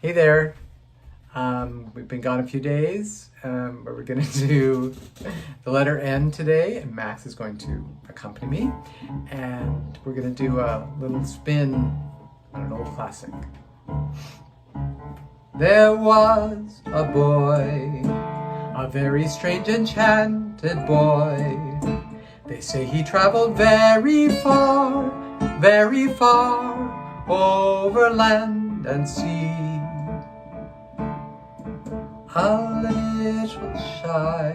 Hey there. We've been gone a few days, but we're going to do the letter N today, and Max is going to accompany me, and we're going to do a little spin on an old classic. There was a boy, a very strange enchanted boy. They say he traveled very far over land and sea. A little shy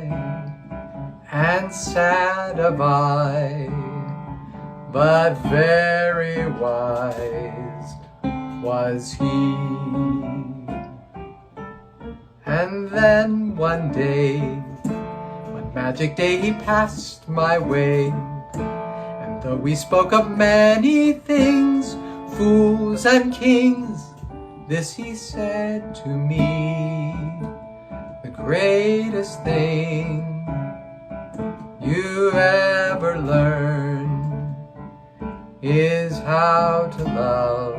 and sad of eye, but very wise was he. And then one day, one magic day, he passed my way. And though we spoke of many things, fools and kings, this he said to me: the greatest thing you ever learn is how to love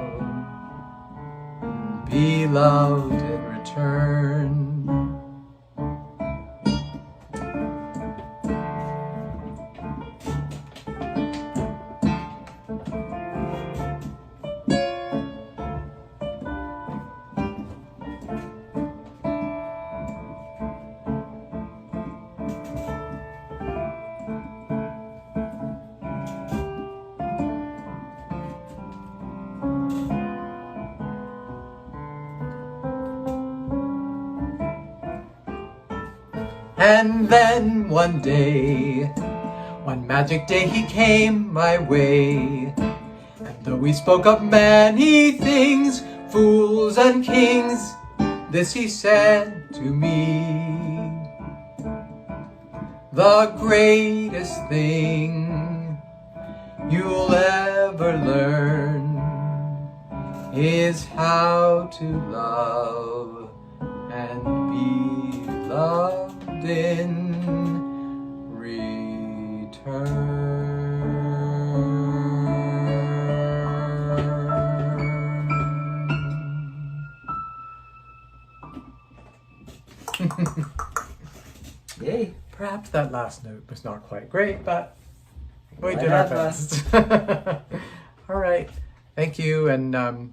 and be loved in return. And then one day, one magic day, he came my way. And though we spoke of many things, fools and kings, this he said to me: the greatest thing you'll ever learn is how to love and be loved in return. Yay. Perhaps that last note was not quite great, but we did our best. All right. Thank you, and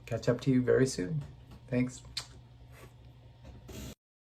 catch up to you very soon. Thanks.